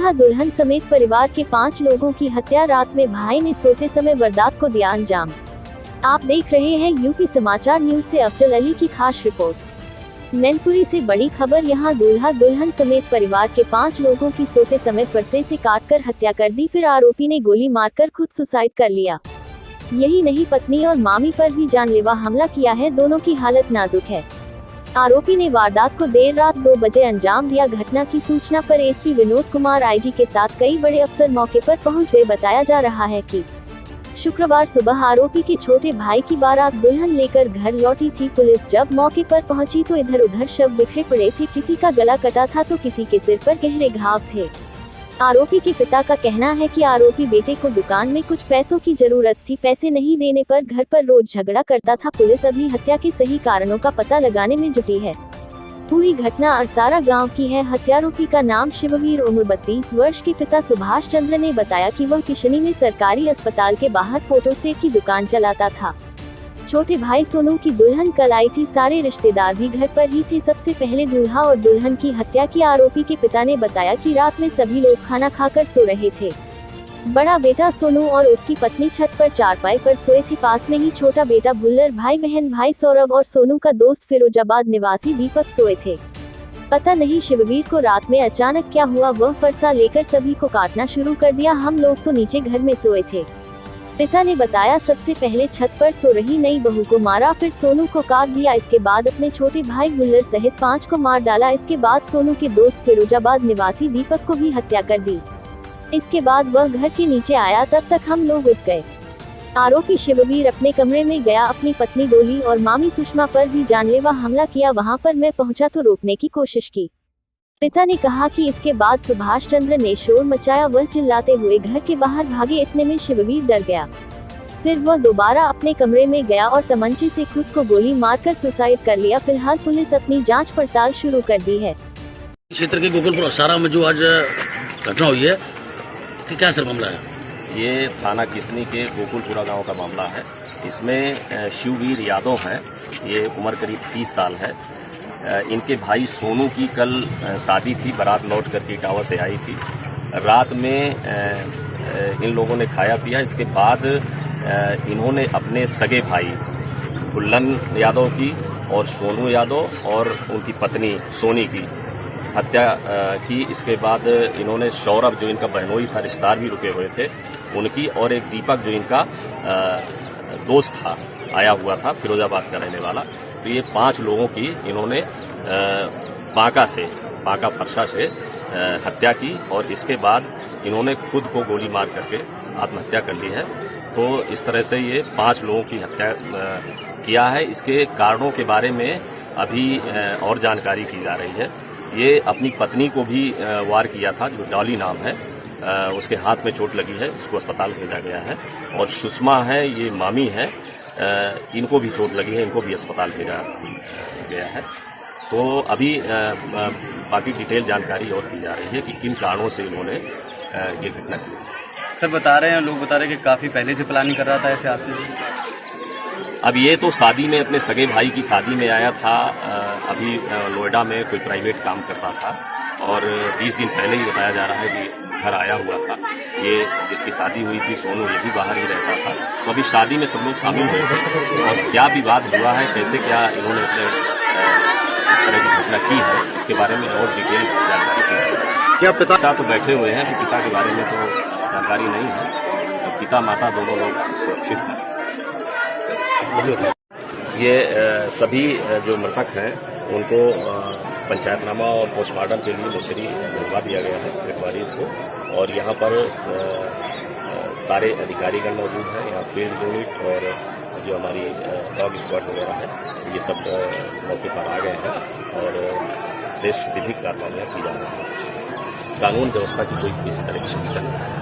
दूल्हा दुल्हन समेत परिवार के 5 लोगों की हत्या। रात में भाई ने सोते समय वारदात को दिया अंजाम। आप देख रहे हैं यूपी समाचार न्यूज से अफजल अली की खास रिपोर्ट। मैनपुरी से बड़ी खबर। यहां दूल्हा दुल्हन समेत परिवार के 5 लोगों की सोते समय फरसे से काटकर हत्या कर दी, फिर आरोपी ने गोली मारकर खुद सुसाइड कर लिया। यही नहीं, पत्नी और मामी पर भी जानलेवा हमला किया है। दोनों की हालत नाजुक है। आरोपी ने वारदात को देर रात 2 बजे अंजाम दिया। घटना की सूचना पर एसपी विनोद कुमार आईजी के साथ कई बड़े अफसर मौके पर पहुंच गए। बताया जा रहा है कि शुक्रवार सुबह आरोपी के छोटे भाई की बारात दुल्हन लेकर घर लौटी थी। पुलिस जब मौके पर पहुंची तो इधर उधर शव बिखरे पड़े थे। किसी का गला कटा था तो किसी के सिर पर गहरे घाव थे। आरोपी के पिता का कहना है कि आरोपी बेटे को दुकान में कुछ पैसों की जरूरत थी, पैसे नहीं देने पर घर पर रोज झगड़ा करता था। पुलिस अभी हत्या के सही कारणों का पता लगाने में जुटी है। पूरी घटना अरसारा गांव की है। हत्यारोपी का नाम शिववीर, उम्र 32 वर्ष के पिता सुभाष चंद्र ने बताया कि वह किशनी में सरकारी अस्पताल के बाहर फोटोस्टेट की दुकान चलाता था। छोटे भाई सोनू की दुल्हन कल आई थी। सारे रिश्तेदार भी घर पर ही थे। सबसे पहले दूल्हा और दुल्हन की हत्या की। आरोपी के पिता ने बताया कि रात में सभी लोग खाना खाकर सो रहे थे। बड़ा बेटा सोनू और उसकी पत्नी छत पर चारपाई पर सोए थे। पास में ही छोटा बेटा भुल्लर, भाई बहन भाई सौरभ और सोनू का दोस्त फिरोजाबाद निवासी दीपक सोए थे। पता नहीं शिववीर को रात में अचानक क्या हुआ, वह फरसा लेकर सभी को काटना शुरू कर दिया। हम लोग तो नीचे घर में सोए थे। पिता ने बताया सबसे पहले छत पर सो रही नई बहू को मारा, फिर सोनू को काट दिया। इसके बाद अपने छोटे भाई भुल्लर सहित 5 को मार डाला। इसके बाद सोनू के दोस्त फिरोजाबाद निवासी दीपक को भी हत्या कर दी। इसके बाद वह घर के नीचे आया, तब तक हम लोग उठ गए। आरोपी शिववीर अपने कमरे में गया। अपनी पत्नी डोली और मामी सुषमा पर भी जानलेवा हमला किया। वहां पर मैं पहुंचा तो रोकने की कोशिश की। पिता ने कहा कि इसके बाद सुभाष चंद्र ने शोर मचाया। वह चिल्लाते हुए घर के बाहर भागे। इतने में शिववीर डर गया। फिर वह दोबारा अपने कमरे में गया और तमंचे से खुद को गोली मारकर सुसाइड कर लिया। फिलहाल पुलिस अपनी जांच पड़ताल शुरू कर दी है। क्षेत्र के गोकुलपुर अरसारा में जो आज घटना हुई है, क्या सर मामला है? ये थाना किसनी के गोकुलपुरा गांव का मामला है। इसमें शिववीर यादव है। ये उम्र करीब 30 साल है। इनके भाई सोनू की कल शादी थी। बारात लौट करके इटावा से आई थी। रात में इन लोगों ने खाया पिया। इसके बाद इन्होंने अपने सगे भाई भुल्लन यादव की और सोनू यादव और उनकी पत्नी सोनी की हत्या की। इसके बाद इन्होंने सौरभ, जो इनका बहनोई था, रिश्तेदार भी रुके हुए थे, उनकी, और एक दीपक जो इनका दोस्त था, आया हुआ था, फिरोजाबाद का रहने वाला। तो ये 5 लोगों की इन्होंने बांका फरसा से हत्या की और इसके बाद इन्होंने खुद को गोली मार करके आत्महत्या कर ली है। तो इस तरह से ये 5 लोगों की हत्या किया है। इसके कारणों के बारे में अभी और जानकारी की जा रही है। ये अपनी पत्नी को भी वार किया था, जो डॉली नाम है, उसके हाथ में चोट लगी है, उसको अस्पताल भेजा गया है। और सुषमा है, ये मामी है, इनको भी चोट लगी है, इनको भी अस्पताल भेजा गया है। तो अभी बाकी डिटेल जानकारी और की जा रही है कि किन कारणों से इन्होंने ये घटना की। सर बता रहे हैं, लोग बता रहे हैं कि काफ़ी पहले से प्लानिंग कर रहा था ऐसे हादसे। अब ये तो शादी में, अपने सगे भाई की शादी में आया था। अभी नोएडा में कोई प्राइवेट काम करता था और 20 दिन पहले ही बताया जा रहा है कि घर आया हुआ था। ये जिसकी शादी हुई थी सोनू, ये भी बाहर ही रहता था। तो अभी शादी में सब लोग शामिल हुए थे और क्या विवाद हुआ है, कैसे क्या इन्होंने अपने इस तरह की घटना की है, इसके बारे में और डिटेल जानकारी की है। क्या पिता तो बैठे हुए हैं, कि पिता के बारे में तो जानकारी नहीं है। तो पिता माता दोनों लोग सुरक्षित हैं। ये सभी जो मृतक हैं उनको पंचायतनामा और पोस्टमार्टम के लिए मुचरी भिजवा दिया गया है डेडबॉडीज को। और यहाँ पर सारे अधिकारीगण मौजूद हैं। यहाँ फील्ड यूनिट और जो हमारी डॉग स्क्वाड वगैरह है, ये सब मौके पर आ गए हैं और शेष विधिक कार्रवाइयाँ की जा रही हैं। कानून व्यवस्था की कोई किसी तरह की समस्या नहीं है।